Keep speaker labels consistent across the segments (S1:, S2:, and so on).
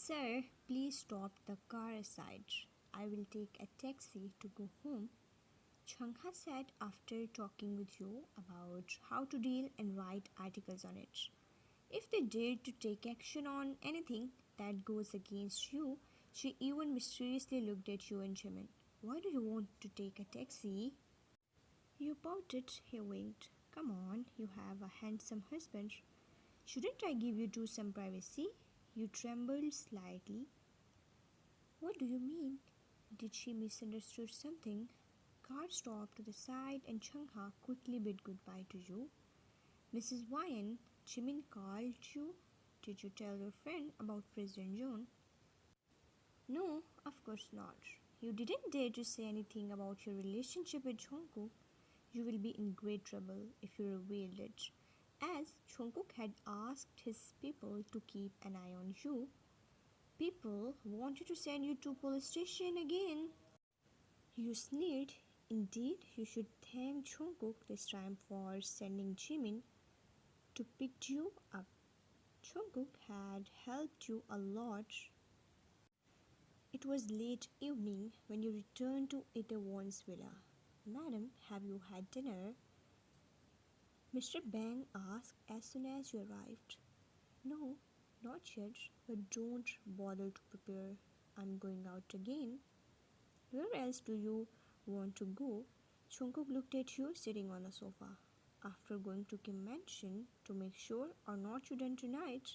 S1: Sir, please stop the car aside. I will take a taxi to go home. Changha said after talking with you about how to deal and write articles on it. If they dare to take action on anything that goes against you, she even mysteriously looked at you and Jimin. Why do you want to take a taxi? You pouted, he winked. Come on, you have a handsome husband. Shouldn't I give you two some privacy? You trembled slightly. What do you mean? Did she misunderstood something? Car stopped to the side and Changha quickly bid goodbye to you. Mrs. Wyan, Jimin called you. Did you tell your friend about President John? No, of course not. You didn't dare to say anything about your relationship with Jungkook. You will be in great trouble if you revealed it, as Jungkook had asked his people to keep an eye on you. People wanted to send you to police station again. You sneered. Indeed, you should thank Jungkook this time for sending Jimin to pick you up. Jungkook had helped you a lot. It was late evening when you returned to Itaewon's villa. Madam, have you had dinner? Mr. Bang asked as soon as you arrived. No, not yet, but don't bother to prepare. I'm going out again. Where else do you want to go? Jungkook looked at you sitting on the sofa. After going to Kim Mansion to make sure or not you done tonight.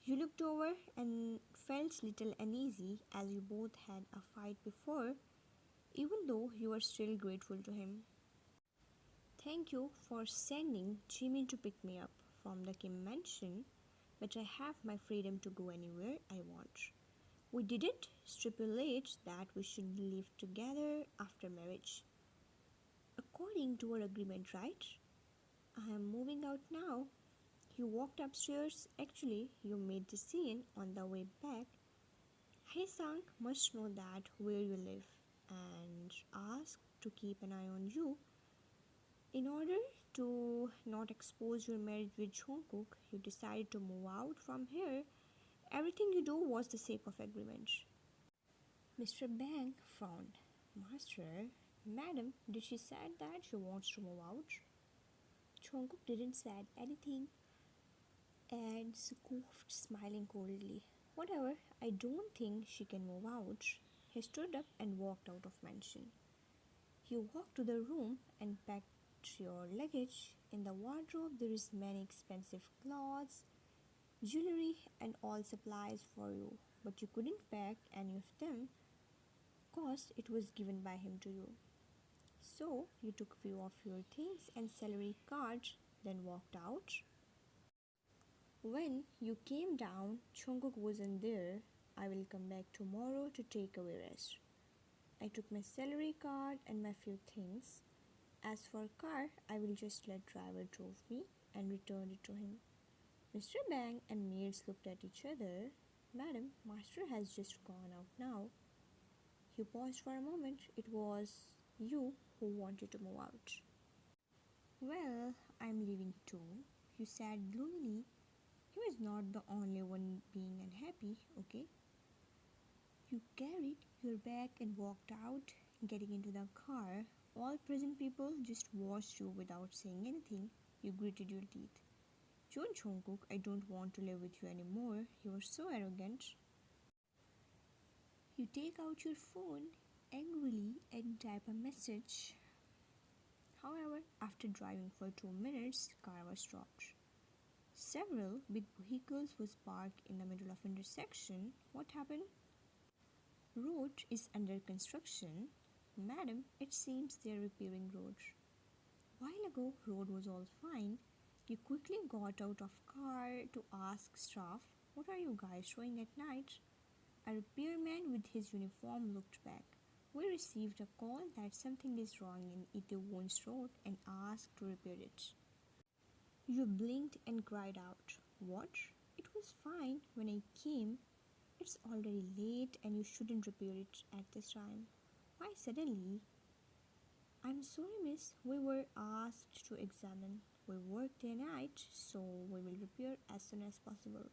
S1: You looked over and felt little uneasy as you both had a fight before, even though you were still grateful to him. Thank you for sending Jimin to pick me up from the Kim Mansion, but I have my freedom to go anywhere I want. We didn't stipulate that we should live together after marriage. According to our agreement, right? I am moving out now. You walked upstairs. Actually, you made the scene on the way back. Heeseung must know that where you live and asked to keep an eye on you. In order to not expose your marriage with Jungkook, you decided to move out from here. Everything you do was the sake of agreement. Mr. Bang frowned. Master, madam, did she say that she wants to move out? Jungkook didn't say anything and scoffed, smiling coldly. Whatever, I don't think she can move out. He stood up and walked out of mansion. You walked to the room and packed your luggage. In the wardrobe there is many expensive clothes, jewelry and all supplies for you, but you couldn't pack any of them cause it was given by him to you. So you took few of your things and salary card, then walked out. When you came down, Jungkook wasn't there. I will come back tomorrow to take away rest. I took my salary card and my few things. As for car, I will just let driver drove me and returned it to him. Mr. Bang and maids looked at each other. Madam, master has just gone out now. You paused for a moment. It was you who wanted to move out. Well, I'm leaving too, you said gloomily. He was not the only one being unhappy, okay? You carried your bag and walked out, getting into the car. All present people just watched you without saying anything. You gritted your teeth. Jungkook, I don't want to live with you anymore. You are so arrogant. You take out your phone angrily and type a message. However, after driving for 2 minutes, the car was stopped. Several big vehicles was parked in the middle of intersection. What happened? Road is under construction. Madam, it seems they're repairing road. While ago, road was all fine. You quickly got out of car to ask staff, what are you guys doing at night? A repairman with his uniform looked back. We received a call that something is wrong in Itaewon's road and asked to repair it. You blinked and cried out. What? It was fine when I came. It's already late and you shouldn't repair it at this time. Why suddenly? I'm sorry, miss. We were asked to examine. We work day and night, so we will repair as soon as possible.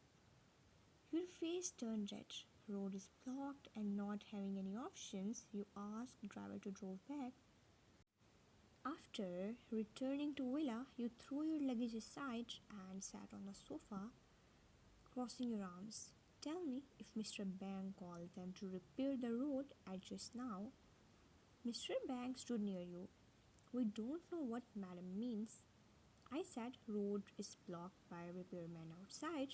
S1: Your face turned red. Road is blocked and not having any options, you ask driver to drive back. After returning to villa, you threw your luggage aside and sat on the sofa, crossing your arms. Tell me if Mr. Bang called them to repair the road at just now. Mr. Bang stood near you. We don't know what madam means. I said road is blocked by a repairman outside.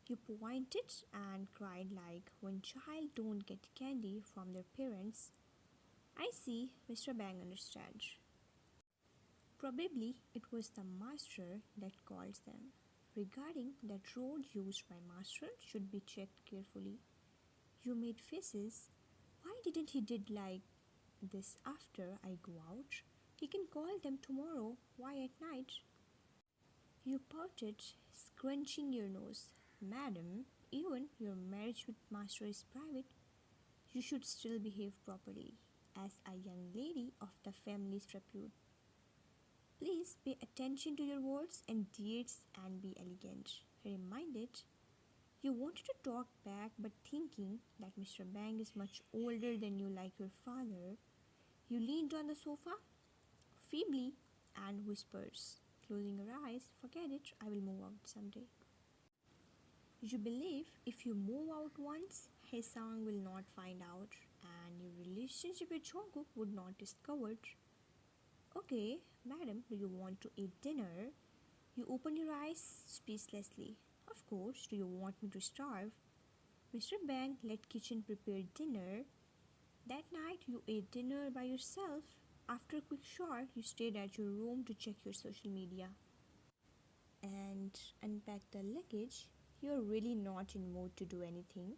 S1: You pointed and cried like when child don't get candy from their parents. I see, Mr. Bang understands. Probably it was the master that calls them. Regarding that road used by master should be checked carefully. You made faces. Why didn't he did like this after I go out? He can call them tomorrow. Why at night? You pouted, scrunching your nose. Madam, even your marriage with master is private. You should still behave properly, as a young lady of the family's repute. Please pay attention to your words and deeds and be elegant. He reminded. You wanted to talk back, but thinking that Mr. Bang is much older than you, like your father, you leaned on the sofa feebly and whispers, closing your eyes, forget it, I will move out someday. You believe if you move out once, Heeseung will not find out and your relationship with Jungkook would not discovered. Okay, madam, do you want to eat dinner? You open your eyes speechlessly. Of course, do you want me to starve? Mr. Bang let kitchen prepare dinner. That night you ate dinner by yourself. After a quick shower, you stayed at your room to check your social media and unpack the luggage. You're really not in mood to do anything,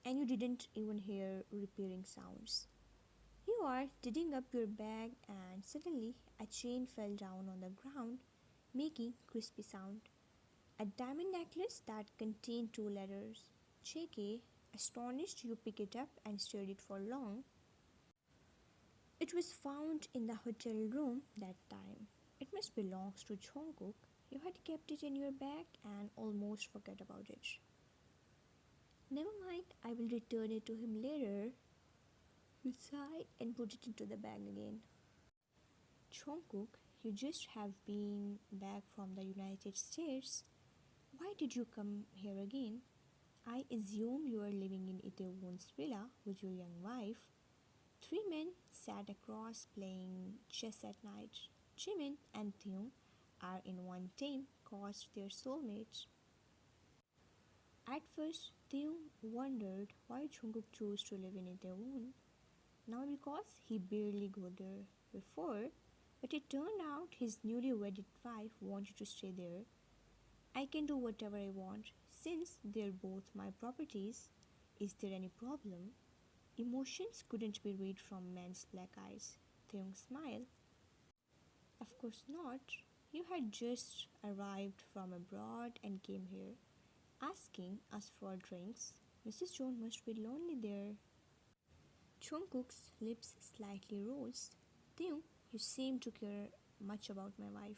S1: and you didn't even hear repairing sounds. You are digging up your bag, and suddenly a chain fell down on the ground, making crispy sound. A diamond necklace that contained two letters. JK, astonished, you pick it up and stared it for long. It was found in the hotel room that time. It must belong to Jungkook. You had kept it in your bag and almost forgot about it. Never mind, I will return it to him later. You sighed and put it into the bag again. Jungkook, you just have been back from the United States. Why did you come here again? I assume you are living in Itaewon's villa with your young wife. Three men sat across playing chess at night. Jimin and Theung are in one team cause they're soulmates. At first, Theung wondered why Jungkook chose to live in Itaewon. Now because he barely go there before, but it turned out his newly wedded wife wanted to stay there. I can do whatever I want since they're both my properties. Is there any problem? Emotions couldn't be read from men's black eyes. Theung smiled. Of course not. You had just arrived from abroad and came here, asking us for drinks. Mrs. Jones must be lonely there. Jungkook's lips slightly rose. Theung, you seem to care much about my wife.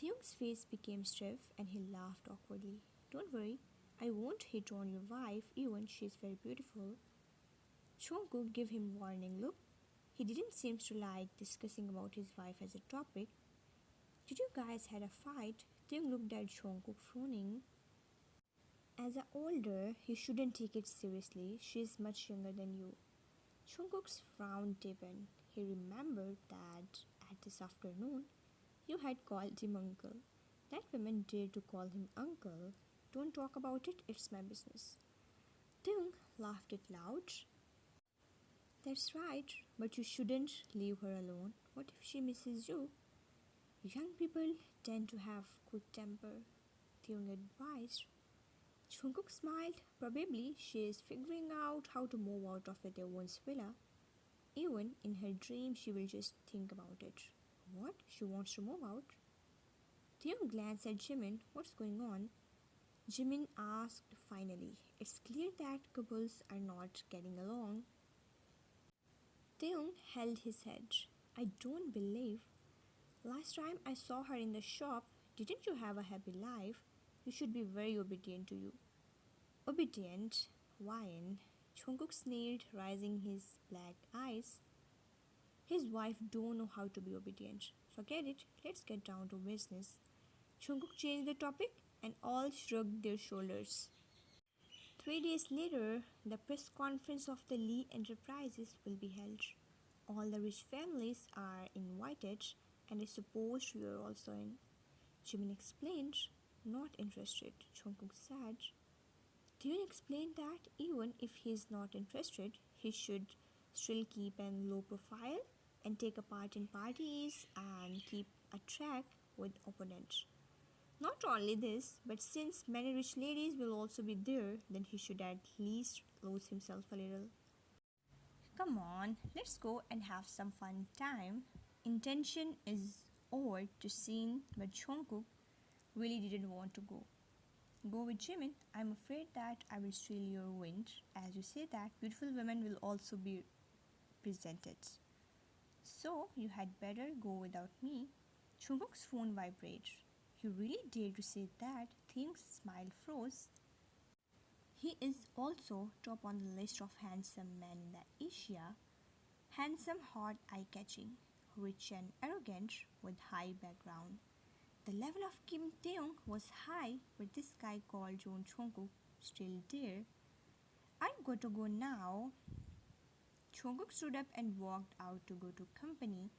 S1: Theung's face became stiff and he laughed awkwardly. Don't worry, I won't hit on your wife even she's very beautiful. Jungkook gave him warning look. He didn't seem to like discussing about his wife as a topic. Did you guys had a fight? Theung looked at Jungkook frowning. As an older, you shouldn't take it seriously. She's much younger than you. Jungkook's frown deepened. He remembered that at this afternoon you had called him uncle. That woman dared to call him uncle. Don't talk about it, it's my business. Theung laughed it loud. That's right, but you shouldn't leave her alone. What if she misses you? Young people tend to have quick temper, Theung advised. Jungkook smiled. Probably she is figuring out how to move out of Itaewon's villa. Even in her dream, she will just think about it. What? She wants to move out? Theung glanced at Jimin. What's going on? Jimin asked finally. It's clear that couples are not getting along. Theung held his head. I don't believe. Last time I saw her in the shop, didn't you have a happy life? You should be very obedient to you. Obedient, Wyan, Jungkook snailed, raising his black eyes. His wife don't know how to be obedient. Forget it, let's get down to business. Jungkook changed the topic and all shrugged their shoulders. 3 days later, the press conference of the Lee Enterprises will be held. All the rich families are invited, and I suppose you are also in. Jimin explained, not interested. Jungkook said, do you explain that even if he is not interested, he should still keep a low profile and take a part in parties and keep a track with opponents? Not only this, but since many rich ladies will also be there, then he should at least lose himself a little. Come on, let's go and have some fun time. Intention is over to scene, but Jungkook really didn't want to go. Go with Jimin. I'm afraid that I will steal your wind. As you say that, beautiful women will also be presented. So you had better go without me. Jungkook's phone vibrated. You really dare to say that? Thing's smile froze. He is also top on the list of handsome men in the Asia. Handsome, hot, eye-catching, rich and arrogant with high background. The level of Kim Taeyong was high, but this guy called John Jungkook still there. I've got to go now. Jungkook stood up and walked out to go to company.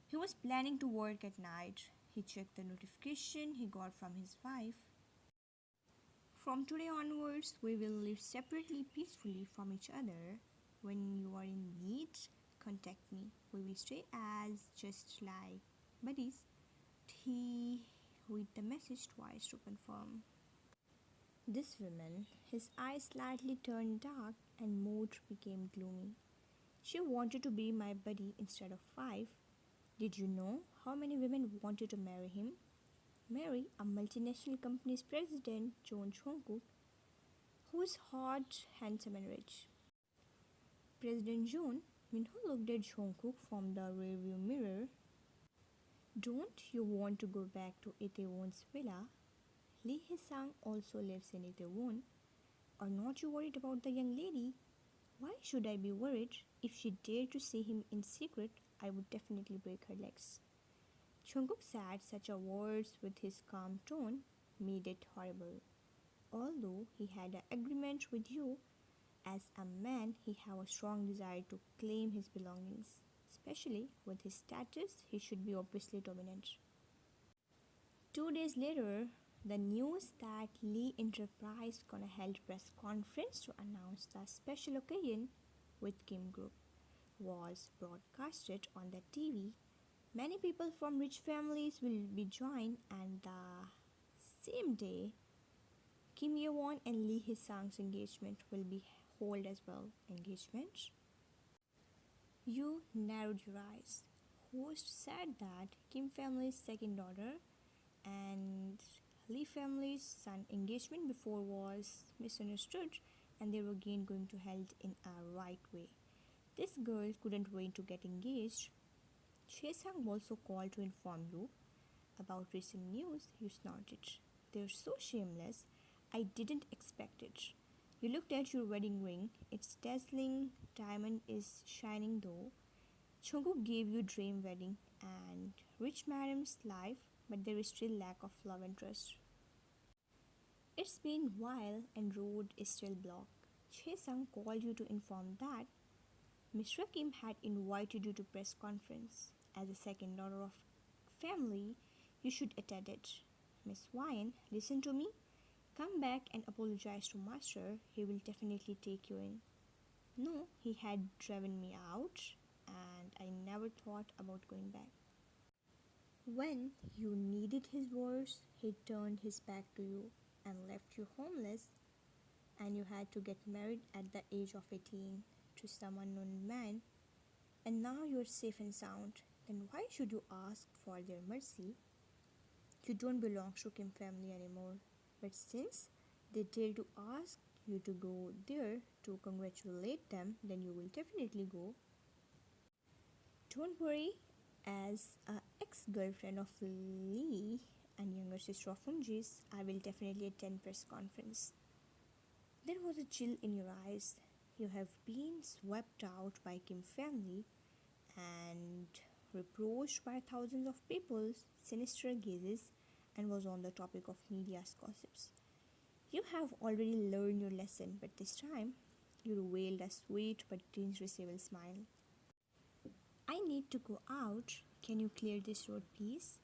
S1: He was planning to work at night. He checked the notification he got from his wife. From today onwards, we will live separately peacefully from each other. When you are in need, contact me. We will stay as just like buddies. He read the message twice to confirm. This woman, his eyes slightly turned dark and mood became gloomy. She wanted to be my buddy instead of 5. Did you know how many women wanted to marry him? Marry a multinational company's president, John Jungkook, who is hot, handsome and rich. President John, Minho looked at Jungkook from the rearview mirror. Don't you want to go back to Itaewon's villa? Lee Heeseung also lives in Itaewon. Are not you worried about the young lady? Why should I be worried? If she dared to see him in secret, I would definitely break her legs. Jungkook said such a words with his calm tone made it horrible. Although he had an agreement with you, as a man he had a strong desire to claim his belongings. Especially with his status, he should be obviously dominant. 2 days later, the news that Lee Enterprise gonna held press conference to announce the special occasion with Kim Group was broadcasted on the TV. Many people from rich families will be joined, and the same day, Kim Ye-won and Lee Hee-sung's engagement will be held as well. Engagement? You narrowed your eyes. Host said that Kim family's second daughter and Lee family's son engagement before was misunderstood, and they were again going to held in a right way. This girl couldn't wait to get engaged. Heeseung also called to inform you about recent news. You snorted. They're so shameless. I didn't expect it. You looked at your wedding ring. It's dazzling. Diamond is shining though. Jungkook gave you dream wedding and rich madam's life, but there is still lack of love and trust. It's been a while and road is still blocked. Heeseung called you to inform that Mr. Kim had invited you to press conference. As a second daughter of family, you should attend it. Miss Wyan, listen to me. Come back and apologize to Master. He will definitely take you in. No, he had driven me out, and I never thought about going back. When you needed his words, he turned his back to you and left you homeless, and you had to get married at the age of 18 to some unknown man, and now you're safe and sound. Then why should you ask for their mercy? You don't belong to Kim family anymore. But since they dare to ask you to go there to congratulate them, then you will definitely go. Don't worry, as an ex-girlfriend of Lee and younger sister of Unji's, I will definitely attend press conference. There was a chill in your eyes. You have been swept out by Kim family and reproached by thousands of people's sinister gazes and was on the topic of media's gossips. You have already learned your lesson, but this time you revealed a sweet but dangerously smile. I need to go out. Can you clear this road, please?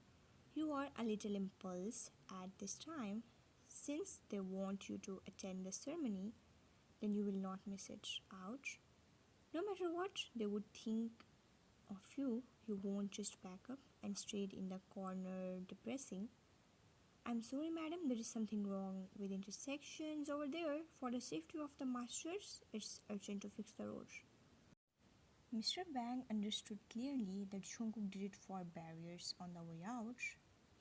S1: You are a little impulse at this time. Since they want you to attend the ceremony, then you will not miss it. Ouch. No matter what they would think of you, you won't just back up and stay in the corner depressing. I'm sorry, madam, there is something wrong with intersections over there. For the safety of the masters, it's urgent to fix the road. Mr. Bang understood clearly that Jungkook did it for barriers on the way out.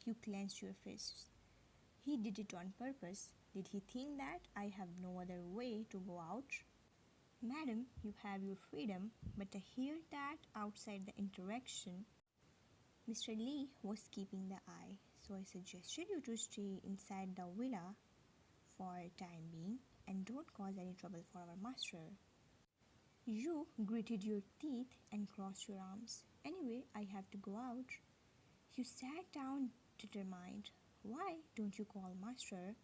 S1: You clenched your fists. He did it on purpose. Did he think that I have no other way to go out? Madam, you have your freedom, but I hear that outside the interaction, Mr. Lee was keeping the eye, so I suggested you to stay inside the villa for time being and don't cause any trouble for our master. You gritted your teeth and crossed your arms. Anyway, I have to go out. You sat down determined. Why don't you call master?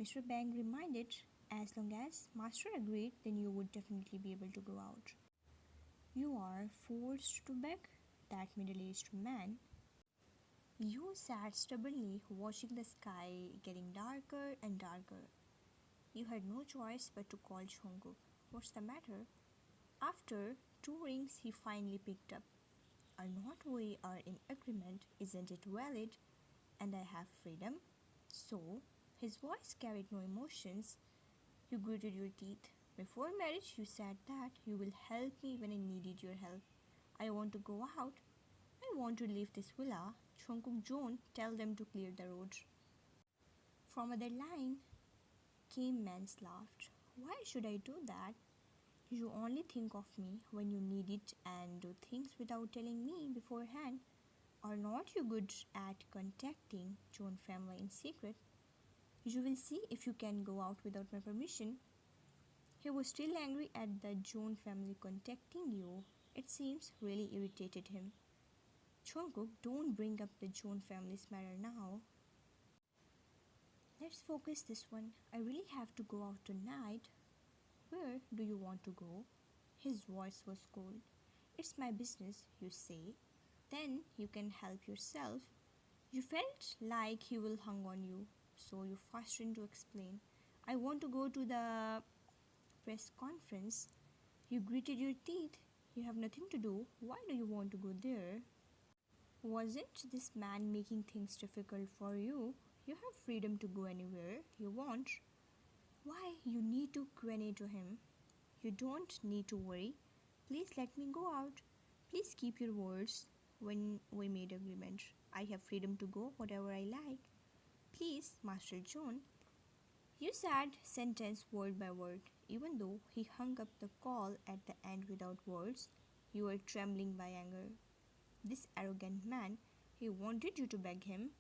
S1: Mr. Bang reminded, as long as master agreed, then you would definitely be able to go out. You are forced to beg? That middle-aged man. You sat stubbornly, watching the sky getting darker and darker. You had no choice but to call Jungkook. What's the matter? After 2 rings, he finally picked up. Are not we are in agreement? Isn't it valid? And I have freedom? So, his voice carried no emotions. You gritted your teeth. Before marriage, you said that you will help me when I needed your help. I want to go out. I want to leave this villa. Jungkook John, tell them to clear the road. From other line came man's laughed. Why should I do that? You only think of me when you need it and do things without telling me beforehand. Are not you good at contacting John family in secret? You will see if you can go out without my permission. He was still angry at the John family contacting you. It seems really irritated him. Jungkook, don't bring up the John family's matter now. Let's focus this one. I really have to go out tonight. Where do you want to go? His voice was cold. It's my business, you say. Then you can help yourself. You felt like he will hung on you, so you fastened to explain. I want to go to the press conference. You gritted your teeth. You have nothing to do. Why do you want to go there? Wasn't this man making things difficult for you? You have freedom to go anywhere you want. Why you need to grenade to him? You don't need to worry. Please let me go out. Please keep your words when we made agreement. I have freedom to go whatever I like. Please, Master John. You said sentence word by word. Even though he hung up the call at the end without words, you were trembling by anger. This arrogant man, he wanted you to beg him.